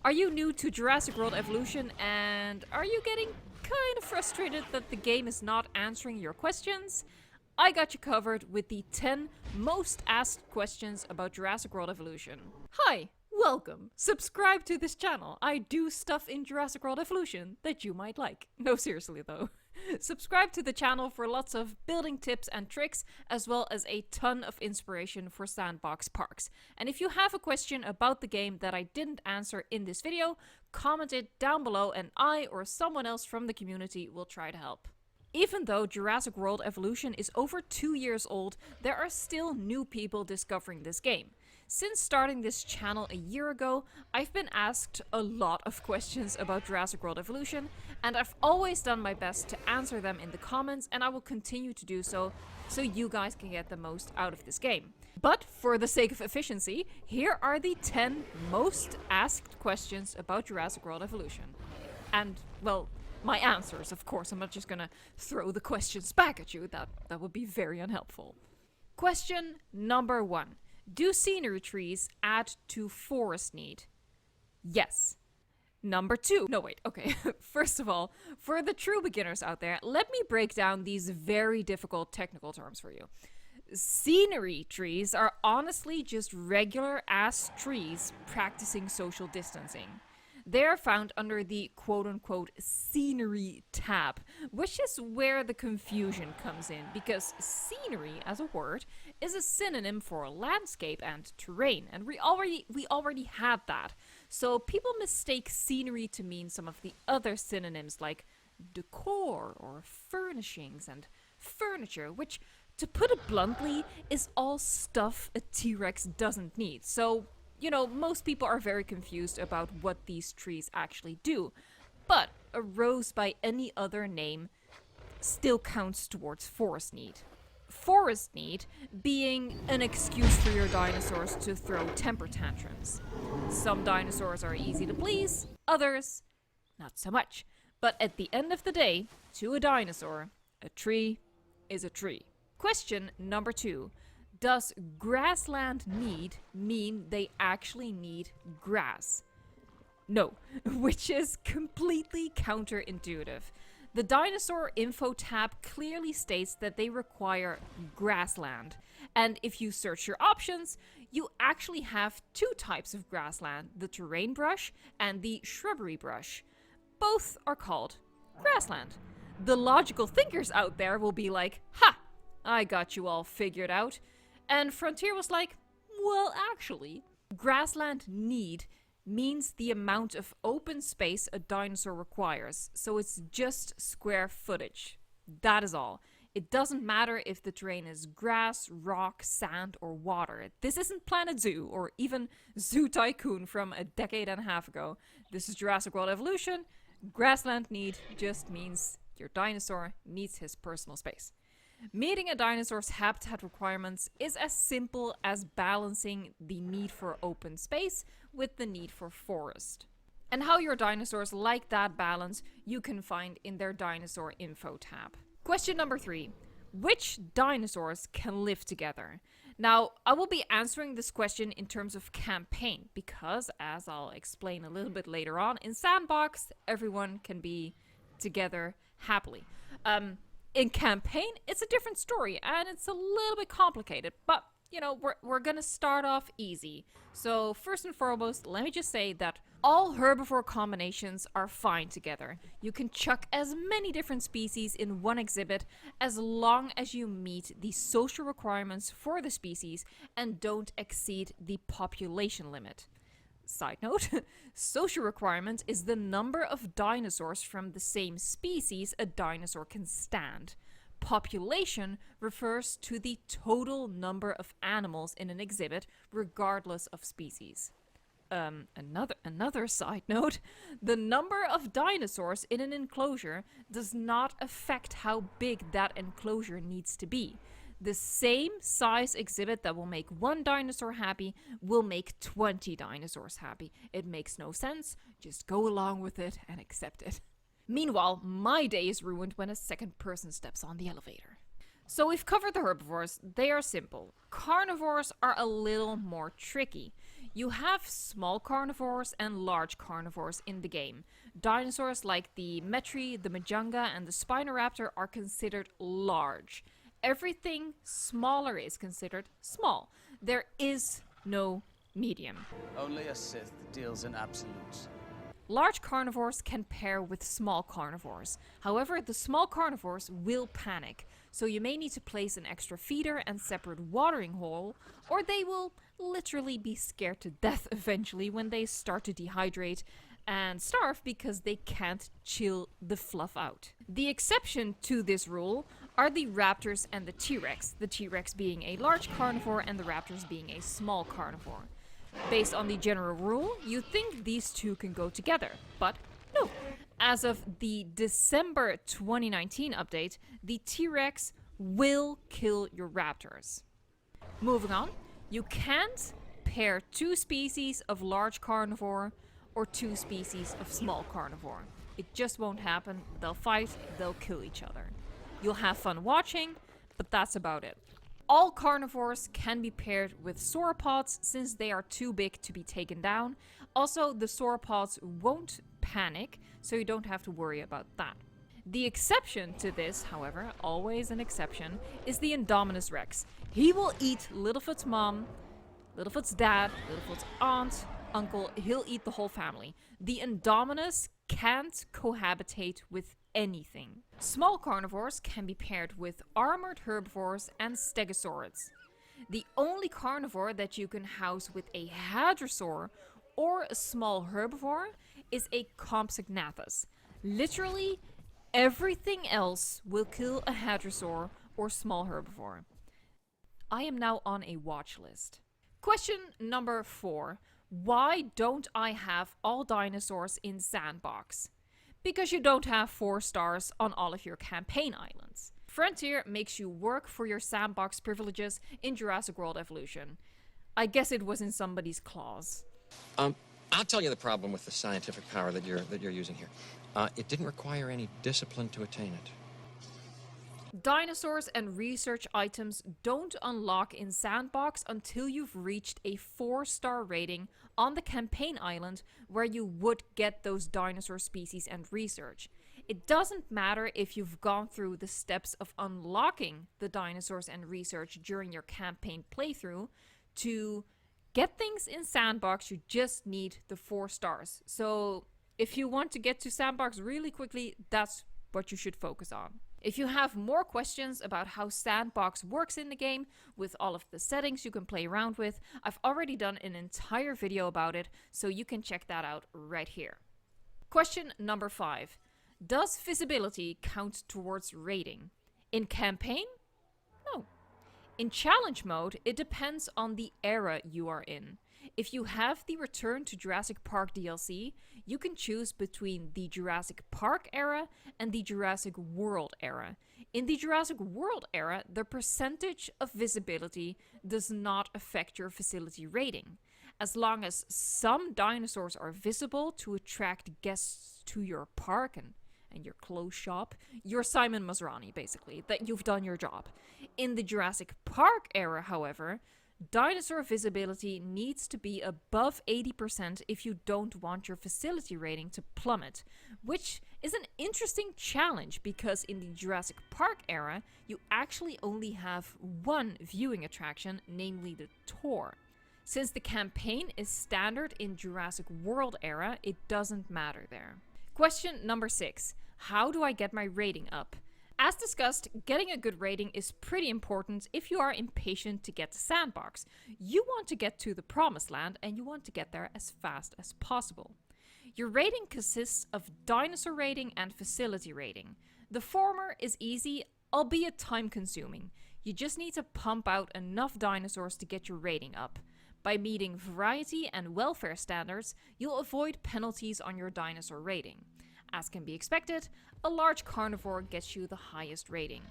Are you new to Jurassic World Evolution and are you getting kind of frustrated that the game is not answering your questions? I got you covered with the 10 most asked questions about Jurassic World Evolution. Hi, welcome. Subscribe to this channel. I do stuff in Jurassic World Evolution that you might like. No, seriously though. Subscribe to the channel for lots of building tips and tricks, as well as a ton of inspiration for Sandbox parks. And if you have a question about the game that I didn't answer in this video, comment it down below and I or someone else from the community will try to help. Even though Jurassic World Evolution is over 2 years old, there are still new people discovering this game. Since starting this channel a year ago, I've been asked a lot of questions about Jurassic World Evolution, and I've always done my best to answer them in the comments, and I will continue to do so you guys can get the most out of this game. But for the sake of efficiency, here are the 10 most asked questions about Jurassic World Evolution. And, well, my answers, of course. I'm not just gonna throw the questions back at you. That would be very unhelpful. Question number 1. Do scenery trees add to forest need? Yes. Number 2. No, wait, okay. First of all, for the true beginners out there, let me break down these very difficult technical terms for you. Scenery trees are honestly just regular-ass trees practicing social distancing. They are found under the quote-unquote scenery tab, which is where the confusion comes in, because scenery as a word is a synonym for landscape and terrain, and we already had that. So people mistake scenery to mean some of the other synonyms like decor or furnishings and furniture, which, to put it bluntly, is all stuff a T-Rex doesn't need. So, you know, most people are very confused about what these trees actually do. But a rose by any other name still counts towards forest need. Forest need being an excuse for your dinosaurs to throw temper tantrums. Some dinosaurs are easy to please, others not so much. But at the end of the day, to a dinosaur, a tree is a tree. Question number 2. Does grassland need mean they actually need grass? No, which is completely counterintuitive. The dinosaur info tab clearly states that they require grassland. And if you search your options, you actually have 2 types of grassland, the terrain brush and the shrubbery brush. Both are called grassland. The logical thinkers out there will be like, ha! I got you all figured out. And Frontier was like, well, actually, grassland need means the amount of open space a dinosaur requires. So it's just square footage. That is all. It doesn't matter if the terrain is grass, rock, sand, or water. This isn't Planet Zoo or even Zoo Tycoon from a decade and a half ago. This is Jurassic World Evolution. Grassland need just means your dinosaur needs his personal space. Meeting a dinosaur's habitat requirements is as simple as balancing the need for open space with the need for forest. And how your dinosaurs like that balance you can find in their dinosaur info tab. Question number 3. Which dinosaurs can live together? Now, I will be answering this question in terms of campaign because, as I'll explain a little bit later on, in Sandbox, everyone can be together happily. In campaign, it's a different story, and it's a little bit complicated, but, you know, we're gonna start off easy. So, first and foremost, let me just say that all herbivore combinations are fine together. You can chuck as many different species in one exhibit as long as you meet the social requirements for the species and don't exceed the population limit. Side note, social requirement is the number of dinosaurs from the same species a dinosaur can stand. Population refers to the total number of animals in an exhibit, regardless of species. Another side note, the number of dinosaurs in an enclosure does not affect how big that enclosure needs to be. The same size exhibit that will make one dinosaur happy will make 20 dinosaurs happy. It makes no sense. Just go along with it and accept it. Meanwhile, my day is ruined when a second person steps on the elevator. So we've covered the herbivores. They are simple. Carnivores are a little more tricky. You have small carnivores and large carnivores in the game. Dinosaurs like the Metri, the Majunga, and the Spinoraptor are considered large. Everything smaller is considered small. There is no medium. Only a Sith deals in absolutes. Large carnivores can pair with small carnivores. However, the small carnivores will panic, so you may need to place an extra feeder and separate watering hole, or they will literally be scared to death eventually when they start to dehydrate and starve because they can't chill the fluff out. The exception to this rule are the raptors and the T-Rex, the T-Rex being a large carnivore and the raptors being a small carnivore. Based on the general rule, you'd think these two can go together, but no. As of the December 2019 update, the T-Rex will kill your raptors. Moving on, you can't pair two species of large carnivore or two species of small carnivore. It just won't happen. They'll fight, they'll kill each other. You'll have fun watching, but that's about it. All carnivores can be paired with sauropods since they are too big to be taken down. Also, the sauropods won't panic, so you don't have to worry about that. The exception to this, however, always an exception, is the Indominus Rex. He will eat Littlefoot's mom, Littlefoot's dad, Littlefoot's aunt, uncle. He'll eat the whole family. The Indominus can't cohabitate with anything. Small carnivores can be paired with armored herbivores and stegosaurids. The only carnivore that you can house with a hadrosaur or a small herbivore is a Compsognathus. Literally everything else will kill a hadrosaur or small herbivore. I am now on a watch list. Question number 4. Why don't I have all dinosaurs in Sandbox? Because you don't have 4 stars on all of your campaign islands. Frontier makes you work for your Sandbox privileges in Jurassic World Evolution. I guess it was in somebody's clause. I'll tell you the problem with the scientific power that you're using here. It didn't require any discipline to attain it. Dinosaurs and research items don't unlock in Sandbox until you've reached a 4-star rating on the campaign island where you would get those dinosaur species and research. It doesn't matter if you've gone through the steps of unlocking the dinosaurs and research during your campaign playthrough. To get things in Sandbox, you just need the 4 stars. So if you want to get to Sandbox really quickly, that's what you should focus on. If you have more questions about how Sandbox works in the game, with all of the settings you can play around with, I've already done an entire video about it, so you can check that out right here. Question number 5. Does visibility count towards rating? In campaign? No. In challenge mode, it depends on the era you are in. If you have the Return to Jurassic Park DLC, you can choose between the Jurassic Park era and the Jurassic World era. In the Jurassic World era, the percentage of visibility does not affect your facility rating. As long as some dinosaurs are visible to attract guests to your park and your clothes shop, you're Simon Masrani, basically, that you've done your job. In the Jurassic Park era, however, dinosaur visibility needs to be above 80% if you don't want your facility rating to plummet, which is an interesting challenge because in the Jurassic Park era, you actually only have one viewing attraction, namely the tour. Since the campaign is standard in Jurassic World era, it doesn't matter there. Question number 6. How do I get my rating up? As discussed, getting a good rating is pretty important if you are impatient to get to Sandbox. You want to get to the Promised Land and you want to get there as fast as possible. Your rating consists of dinosaur rating and facility rating. The former is easy, albeit time-consuming. You just need to pump out enough dinosaurs to get your rating up. By meeting variety and welfare standards, you'll avoid penalties on your dinosaur rating. As can be expected, a large carnivore gets you the highest rating.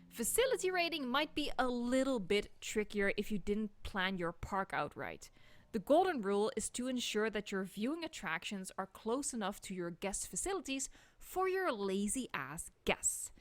Facility rating might be a little bit trickier if you didn't plan your park out right. The golden rule is to ensure that your viewing attractions are close enough to your guest facilities for your lazy ass guests.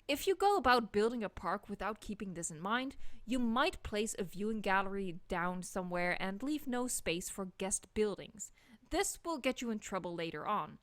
If you go about building a park without keeping this in mind, you might place a viewing gallery down somewhere and leave no space for guest buildings. This will get you in trouble later on.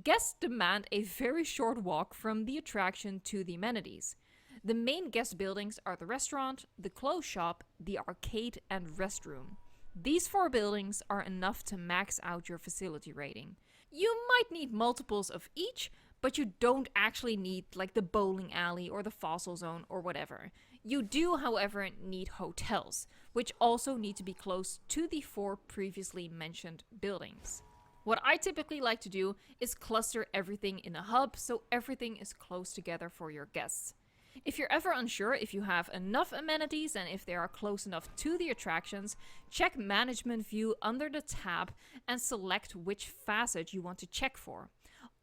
Guests demand a very short walk from the attraction to the amenities. The main guest buildings are the restaurant, the clothes shop, the arcade, and restroom. These 4 buildings are enough to max out your facility rating. You might need multiples of each, but you don't actually need like the bowling alley or the fossil zone or whatever. You do, however, need hotels, which also need to be close to the 4 previously mentioned buildings. What I typically like to do is cluster everything in a hub so everything is close together for your guests. If you're ever unsure if you have enough amenities and if they are close enough to the attractions, check Management View under the tab and select which facet you want to check for.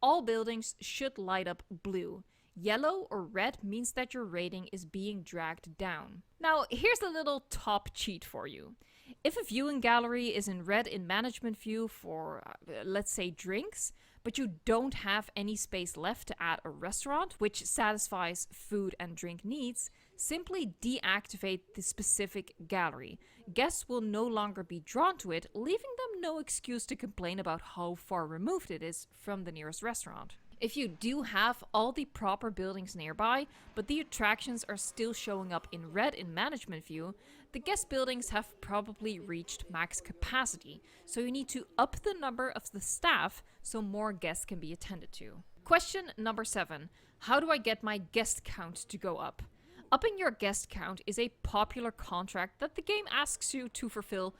All buildings should light up blue. Yellow or red means that your rating is being dragged down. Now, here's a little top cheat for you. If a viewing gallery is in red in Management View for, let's say, drinks, but you don't have any space left to add a restaurant, which satisfies food and drink needs, simply deactivate the specific gallery. Guests will no longer be drawn to it, leaving them no excuse to complain about how far removed it is from the nearest restaurant. If you do have all the proper buildings nearby, but the attractions are still showing up in red in Management View, the guest buildings have probably reached max capacity, so you need to up the number of the staff so more guests can be attended to. Question number 7. How do I get my guest count to go up? Upping your guest count is a popular contract that the game asks you to fulfill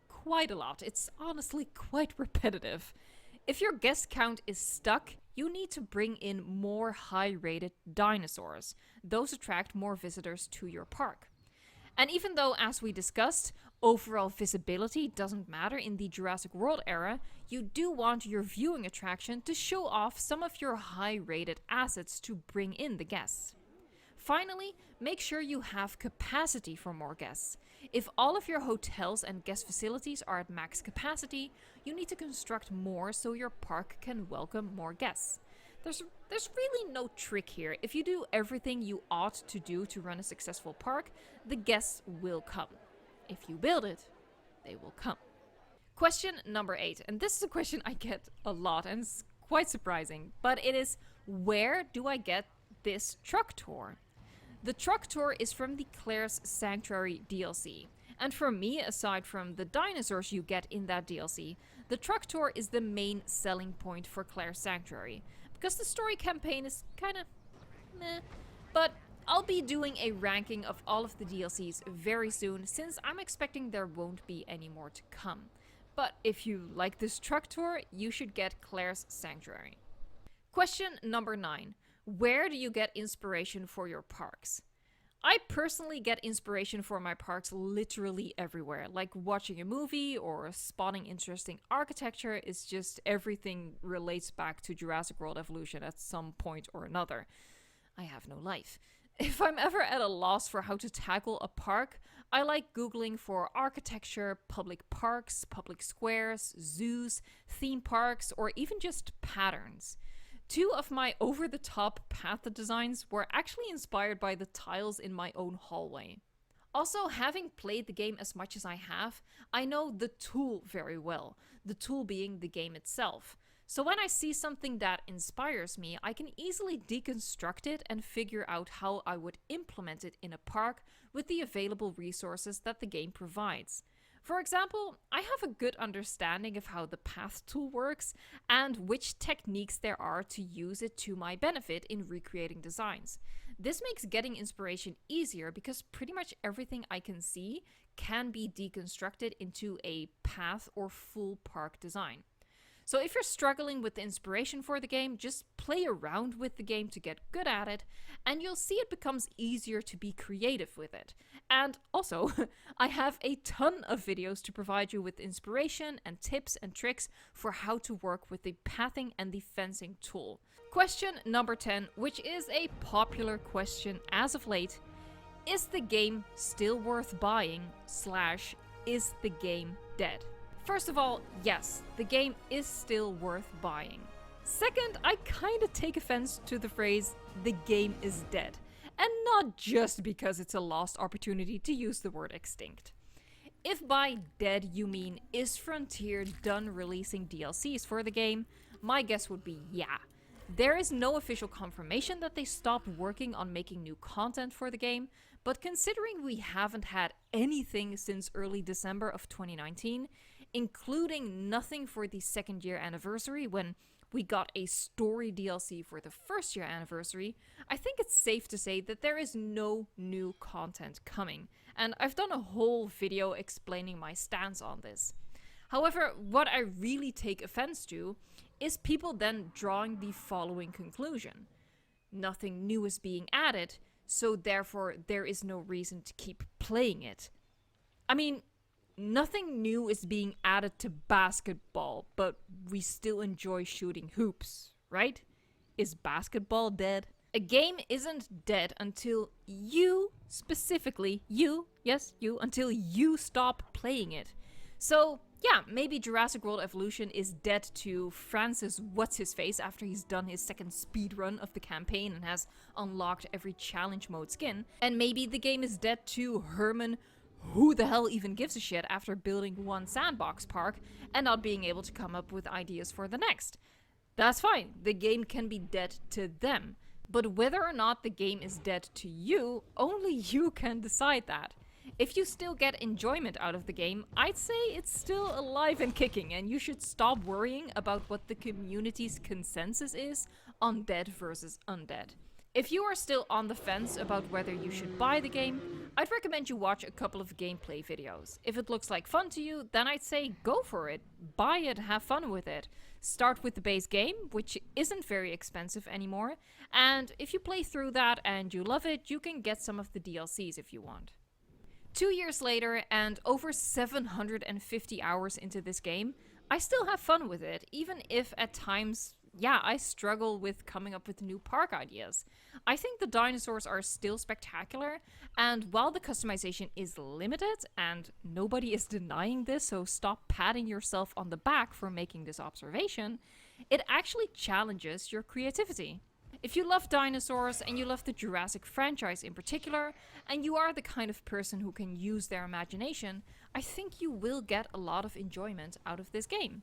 quite a lot. It's honestly quite repetitive. If your guest count is stuck, you need to bring in more high-rated dinosaurs. Those attract more visitors to your park. And even though, as we discussed, overall visibility doesn't matter in the Jurassic World era, you do want your viewing attraction to show off some of your high-rated assets to bring in the guests. Finally, make sure you have capacity for more guests. If all of your hotels and guest facilities are at max capacity, you need to construct more so your park can welcome more guests. There's really no trick here. If you do everything you ought to do to run a successful park, the guests will come. If you build it, they will come. Question number 8, and this is a question I get a lot and it's quite surprising, but it is, where do I get this truck tour? The truck tour is from the Claire's Sanctuary DLC. And for me, aside from the dinosaurs you get in that DLC, the truck tour is the main selling point for Claire's Sanctuary. Because the story campaign is kinda meh. But I'll be doing a ranking of all of the DLCs very soon, since I'm expecting there won't be any more to come. But if you like this truck tour, you should get Claire's Sanctuary. Question number 9. Where do you get inspiration for your parks? I personally get inspiration for my parks literally everywhere. Like watching a movie or spotting interesting architecture is just everything relates back to Jurassic World Evolution at some point or another. I have no life. If I'm ever at a loss for how to tackle a park, I like Googling for architecture, public parks, public squares, zoos, theme parks, or even just patterns. 2 of my over-the-top path designs were actually inspired by the tiles in my own hallway. Also, having played the game as much as I have, I know the tool very well, the tool being the game itself. So when I see something that inspires me, I can easily deconstruct it and figure out how I would implement it in a park with the available resources that the game provides. For example, I have a good understanding of how the path tool works and which techniques there are to use it to my benefit in recreating designs. This makes getting inspiration easier because pretty much everything I can see can be deconstructed into a path or full park design. So if you're struggling with the inspiration for the game, just play around with the game to get good at it, and you'll see it becomes easier to be creative with it. And also, I have a ton of videos to provide you with inspiration and tips and tricks for how to work with the pathing and the fencing tool. Question number 10, which is a popular question as of late, is the game still worth buying / is the game dead? First of all, yes, the game is still worth buying. Second, I kinda take offense to the phrase, the game is dead. and not just because it's a lost opportunity to use the word extinct. If by dead you mean is Frontier done releasing DLCs for the game, my guess would be yeah. There is no official confirmation that they stopped working on making new content for the game, but considering we haven't had anything since early December of 2019, including nothing for the second year anniversary when we got a story DLC for the first year anniversary, I think it's safe to say that there is no new content coming, and I've done a whole video explaining my stance on this. However, what I really take offense to is people then drawing the following conclusion. Nothing new is being added, so therefore there is no reason to keep playing it. I mean, nothing new is being added to basketball, but we still enjoy shooting hoops, right? Is basketball dead? A game isn't dead until you, specifically, until you stop playing it. So, yeah, maybe Jurassic World Evolution is dead to Francis What's-His-Face after he's done his second speedrun of the campaign and has unlocked every challenge mode skin. And maybe the game is dead to Herman, who the hell even gives a shit, after building one Sandbox park and not being able to come up with ideas for the next. That's fine, the game can be dead to them. But whether or not the game is dead to you, only you can decide that. If you still get enjoyment out of the game, I'd say it's still alive and kicking, and you should stop worrying about what the community's consensus is on dead versus undead. If you are still on the fence about whether you should buy the game, I'd recommend you watch a couple of gameplay videos. If it looks like fun to you, then I'd say go for it. Buy it, have fun with it. Start with the base game, which isn't very expensive anymore, and if you play through that and you love it, you can get some of the DLCs if you want. 2 years later and over 750 hours into this game, I still have fun with it, even if at times, I struggle with coming up with new park ideas. I think the dinosaurs are still spectacular, and while the customization is limited, and nobody is denying this, so stop patting yourself on the back for making this observation, it actually challenges your creativity. If you love dinosaurs and you love the Jurassic franchise in particular, and you are the kind of person who can use their imagination, I think you will get a lot of enjoyment out of this game.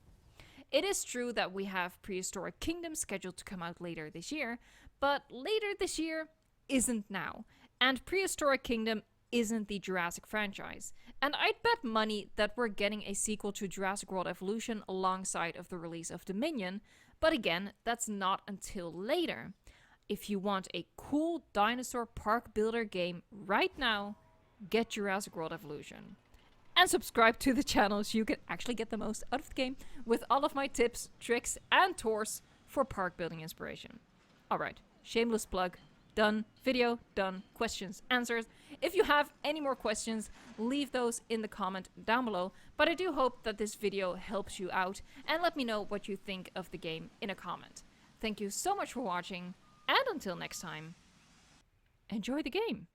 It is true that we have Prehistoric Kingdom scheduled to come out later this year, but later this year isn't now, and Prehistoric Kingdom isn't the Jurassic franchise, and I'd bet money that we're getting a sequel to Jurassic World Evolution alongside of the release of Dominion, but again, that's not until later. If you want a cool dinosaur park builder game right now, get Jurassic World Evolution. And subscribe to the channel so you can actually get the most out of the game with all of my tips, tricks, and tours for park building inspiration. Alright, shameless plug. Done. Video, done. Questions, answers. If you have any more questions, leave those in the comment down below. But I do hope that this video helps you out, and let me know what you think of the game in a comment. Thank you so much for watching, and until next time, enjoy the game!